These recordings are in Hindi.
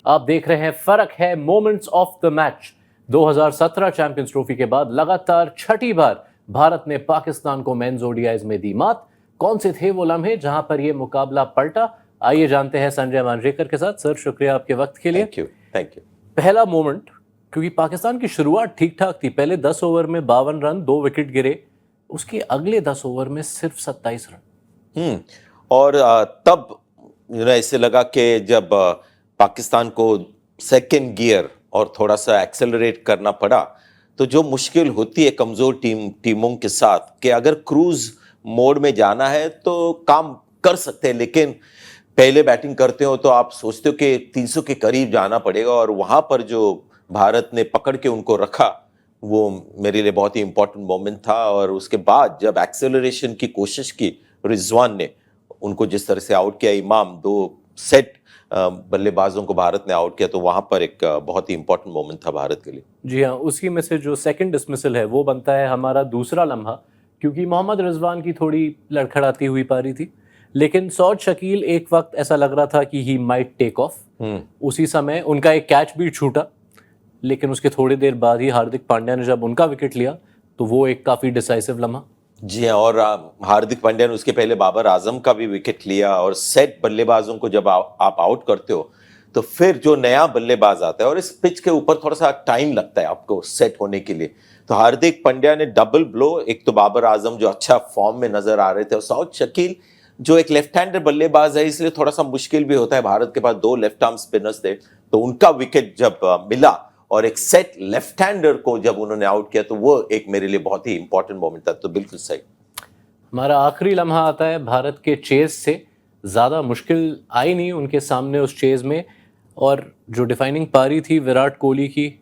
आप देख रहे हैं फर्क है moments of the match. 2017 champions trophy के बाद लगातार छठी बार भारत ने पाकिस्तान को मेंस ओडीआईज में दी मात। कौन से थे वो लम्हे जहां पर ये मुकाबला पलटा, आइए जानते हैं संजय मांजरेकर के साथ। सर, शुक्रिया आपके वक्त के लिए। Thank you. पहला मोमेंट, क्योंकि पाकिस्तान की शुरुआत ठीक ठाक थी, पहले 10 ओवर में 52 रन, 2 विकेट गिरे, उसके अगले 10 ओवर में सिर्फ 27 रन। और तब ऐसे लगा कि जब पाकिस्तान को सेकेंड गियर और थोड़ा सा एक्सेलरेट करना पड़ा, तो जो मुश्किल होती है कमजोर टीमों के साथ कि अगर क्रूज मोड में जाना है तो काम कर सकते हैं, लेकिन पहले बैटिंग करते हो तो आप सोचते हो कि 300 के करीब जाना पड़ेगा, और वहां पर जो भारत ने पकड़ के उनको रखा वो मेरे लिए बहुत ही इंपॉर्टेंट मोमेंट था। और उसके बाद जब एक्सेलरेशन की कोशिश की रिजवान ने, उनको जिस तरह से आउट किया, इमाम 2 सेट बल्लेबाजों को भारत ने आउट किया, तो वहां पर एक बहुत ही इंपॉर्टेंट मोमेंट था भारत के लिए। जी हाँ, उसी में से जो सेकंड डिसमिसल है वो बनता है हमारा दूसरा लम्हा, क्योंकि मोहम्मद रिजवान की थोड़ी लड़खड़ाती हुई पारी थी, लेकिन सौद शकील एक वक्त ऐसा लग रहा था कि ही माइट टेक ऑफ। उसी समय उनका एक कैच भी छूटा, लेकिन उसके थोड़ी देर बाद ही हार्दिक पांड्या ने जब उनका विकेट लिया तो वो एक काफी डिसाइसिव लम्हा। जी हाँ, और हार्दिक पांड्या ने उसके पहले बाबर आजम का भी विकेट लिया। और सेट बल्लेबाजों को जब आप आउट करते हो तो फिर जो नया बल्लेबाज आता है, और इस पिच के ऊपर थोड़ा सा टाइम लगता है आपको सेट होने के लिए, तो हार्दिक पांड्या ने डबल ब्लो, एक तो बाबर आजम जो अच्छा फॉर्म में नजर आ रहे थे, और सौद शकील जो एक लेफ्ट हैंडर बल्लेबाज है, इसलिए थोड़ा सा मुश्किल भी होता है। भारत के पास 2 लेफ्ट आर्म स्पिनर्स थे, तो उनका विकेट जब मिला और एक सेट लेफ्ट हैंडर को जब उन्होंने आउट किया, तो वो एक मेरे लिए बहुत ही इंपॉर्टेंट मोमेंट था। तो बिल्कुल सही। हमारा आखिरी लम्हा आता है भारत के चेज से। ज़्यादा मुश्किल आई नहीं उनके सामने उस चेज में, और जो डिफाइनिंग पारी थी विराट कोहली की,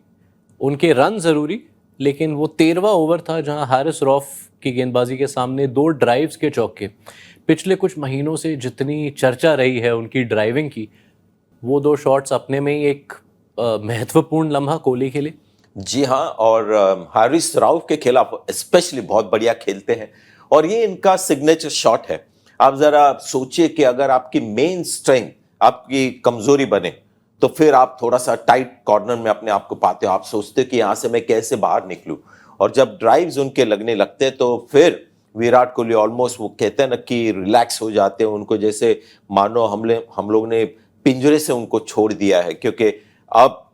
उनके रन ज़रूरी, लेकिन वो 13वां ओवर था जहां हारिस रऊफ की गेंदबाजी के सामने 2 ड्राइव्स के चौके। पिछले कुछ महीनों से जितनी चर्चा रही है उनकी ड्राइविंग की, वो 2 शॉट्स अपने में ही एक महत्वपूर्ण लम्हा कोहली के लिए। जी हाँ, और हारिस रऊफ के खिलाफ स्पेशली बहुत बढ़िया खेलते हैं, और ये इनका सिग्नेचर शॉट है। आप जरा सोचिए कि अगर आपकी मेन स्ट्रेंथ आपकी कमजोरी बने, तो फिर आप थोड़ा सा टाइट कॉर्नर में अपने आप को पाते हो। आप सोचते हो कि यहाँ से मैं कैसे बाहर निकलूं, और जब ड्राइव्स उनके लगने लगते हैं तो फिर विराट कोहली ऑलमोस्ट, वो कहते हैं ना कि रिलैक्स हो जाते हैं, उनको जैसे मानो हम लोग ने पिंजरे से उनको छोड़ दिया है। क्योंकि अब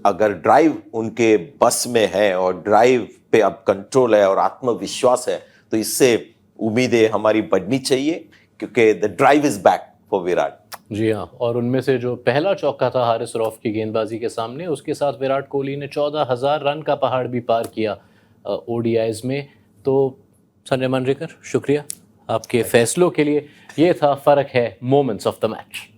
अगर ड्राइव उनके बस में है और ड्राइव पे अब कंट्रोल है और आत्मविश्वास है, तो इससे उम्मीदें हमारी बढ़नी चाहिए, क्योंकि the drive is back for Virat. जी हाँ, और उनमें से जो पहला चौका था हारिस रऊफ की गेंदबाजी के सामने, उसके साथ विराट कोहली ने 14,000 रन का पहाड़ भी पार किया ओडीआईज में। तो संजय मांजरेकर, शुक्रिया आपके फैसलों के लिए। ये था फर्क है मोमेंट्स ऑफ द मैच।